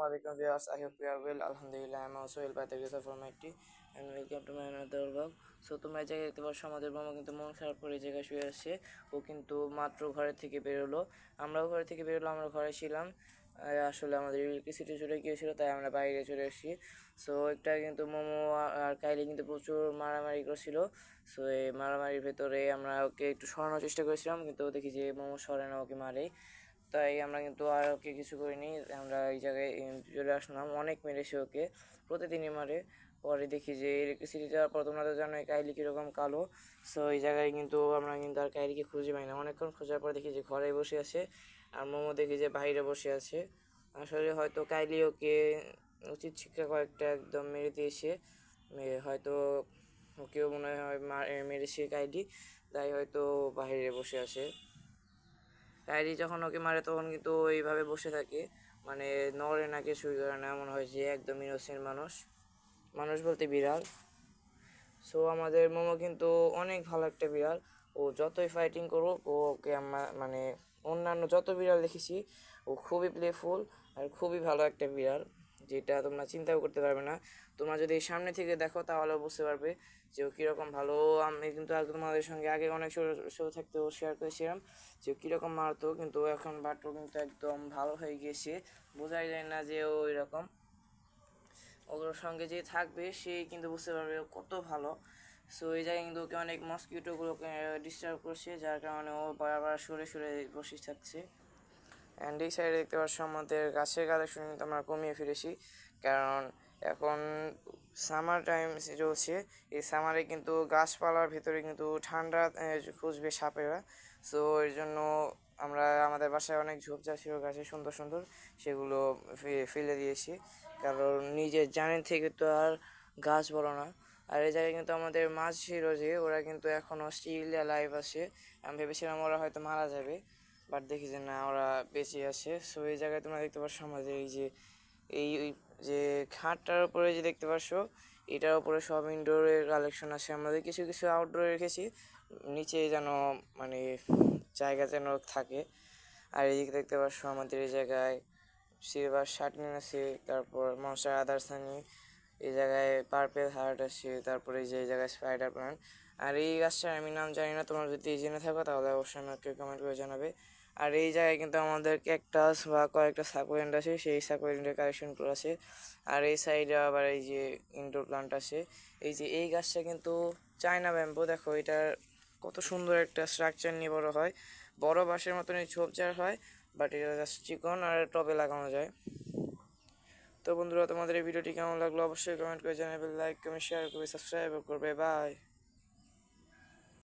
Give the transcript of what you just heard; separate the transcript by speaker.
Speaker 1: Assalamu alaikum viewers. I hope you are well. Alhamdulillah, I am also well by the grace of Almighty and welcome to my another vlog. So তোমরা এই জায়গায় দেখতে পাচ্ছ আমাদের মামা কিন্তু মন খারাপ করে এই জায়গায় শুয়ে আসছে। ও কিন্তু মাত্র ঘরের থেকে বের হলো, আমরাও ঘর থেকে বের হলো, আমরা ঘরে ছিলাম। আসলে আমাদের ইলেকট্রিসিটি চলে গিয়েছিল, তাই আমরা বাইরে চলে এসেছি। সো একটা কিন্তু মোমো আর কাইলি কিন্তু প্রচুর মারামারি করছিল। সো এই মারামারির ভেতরে আমরা ওকে একটু সরানোর চেষ্টা করেছিলাম, কিন্তু দেখি যে মোমো সরে না, ওকে মারে। তাই আমরা কিন্তু আর ওকে কিছু করিনি, আমরা এই জায়গায় চলে আসলাম। অনেক মেরেছে ওকে, প্রতিদিনই মারে। পরে দেখি যে ইলেকট্রিসিটি যাওয়ার পর তোমরা তো জানো কাইলি কীরকম কালো। সো এই জায়গায় কিন্তু আমরা কিন্তু আর কাইলিকে খুঁজে পাই না। অনেকক্ষণ খোঁজার পর দেখি যে ঘরে বসে আছে, আর মোমো দেখি যে বাইরে বসে আছে। আসলে হয়তো কাইলি ওকে উচিত শিক্ষা কয়েকটা একদম মেরে দিয়েছে, হয়তো ওকেও মনে হয় মেরেছে কাইলি, তাই হয়তো বাইরে বসে আছে। কাইলি যখন ওকে মারে তখন কিন্তু এইভাবে বসে থাকে, মানে নড়ে না, কিছুই করে না, এমন হয় যে একদম ইনোসেন্ট মানুষ বলতে বিড়াল। সো আমাদের মোমো কিন্তু অনেক ভালো একটা বিড়াল। ও যতই ফাইটিং করুক, ওকে মানে অন্যান্য যত বিড়াল দেখেছি, ও খুবই প্লেফুল আর খুবই ভালো একটা বিড়াল, যেটা তোমরা চিন্তাও করতে পারবে না। তোমরা যদি সামনে থেকে দেখো তাহলে বুঝতে পারবে যে ও কীরকম ভালো। আমি কিন্তু তোমাদের সঙ্গে আগে অনেক শো থাকতেও শেয়ার করেছিলাম যে কীরকম মারতো, কিন্তু এখন বাট্টো কিন্তু একদম ভালো হয়ে গিয়েছে, বোঝাই যায় না যে ও এরকম। ওর সঙ্গে যে থাকবে সেই কিন্তু বুঝতে পারবে কত ভালো। সো এই জায়গায় কিন্তু ওকে অনেক মসকিউটোগুলোকে ডিস্টার্ব করছে, যার কারণে ও বারবার সরে সরে বসে থাকছে। অ্যান্ড এই সাইডে দেখতে পাচ্ছ আমাদের গাছের কালেকশন কিন্তু আমরা কমিয়ে ফেলেছি, কারণ এখন সামার টাইম চলছে। এই সামারে কিন্তু গাছপালার ভেতরে কিন্তু ঠান্ডা খুঁজবে সাপেরা। সো এর জন্য আমরা আমাদের বাসায় অনেক ঝোপঝাড় ছিল গাছে সুন্দর সুন্দর, সেগুলো ফেলে দিয়েছি, কারণ নিজের জানের থেকে তো আর গাছ বড় না। আর এই জায়গায় কিন্তু আমাদের মাছ ছিল, যে ওরা কিন্তু এখনও স্টিল লাইভ আছে। আমি ভেবেছিলাম ওরা হয়তো মারা যাবে, বাট দেখি যে না, ওরা বেঁচে আছে। সো এই জায়গায় তোমরা দেখতে পাচ্ছ আমাদের এই যে এই যে খাটটার উপরে যে দেখতে পাচ্ছ, এটার উপরে সব ইনডোরের কালেকশন আছে। আমাদের কিছু কিছু আউটডোরে রেখেছি, নিচে যেন মানে জায়গা যেন থাকে। আর এইদিকে দেখতে পাচ্ছ আমাদের এই জায়গায় সিলভার শার্টিন আছে, তারপর মনস্টার আদারসানি, এই জায়গায় পার্পেল হার্ট আছে, তারপরে এই যে এই জায়গায় স্পাইডার প্ল্যান্ট। আর এই গাছটার আমি নাম জানি না, তোমরা যদি জেনে থাকো তাহলে অবশ্যই আমাকে কমেন্ট করে জানাবে। আর এই জায়গায় কিন্তু আমাদের ক্যাকটাস বা কয়েকটা সাকুলেন্ট আছে, সেই সাকুলেন্টের কালেকশনগুলো আছে। আর এই সাইডে আবার এই যে ইনডোর প্লান্ট আছে। এই যে এই গাছটা কিন্তু চায়না ব্যাম্বু, দেখো এটার কত সুন্দর একটা স্ট্রাকচার নিয়ে বড় হয়, বড় বাঁশের মতনই ঝোপঝাড় হয়, বাট এটা জাস্ট চিকন আর টবে লাগানো যায়। তো বন্ধুরা, তোমাদের এই ভিডিওটি কেমন লাগলো অবশ্যই কমেন্ট করে জানাবে, লাইক কমেন্ট শেয়ার করবে, সাবস্ক্রাইব করবে। বাই।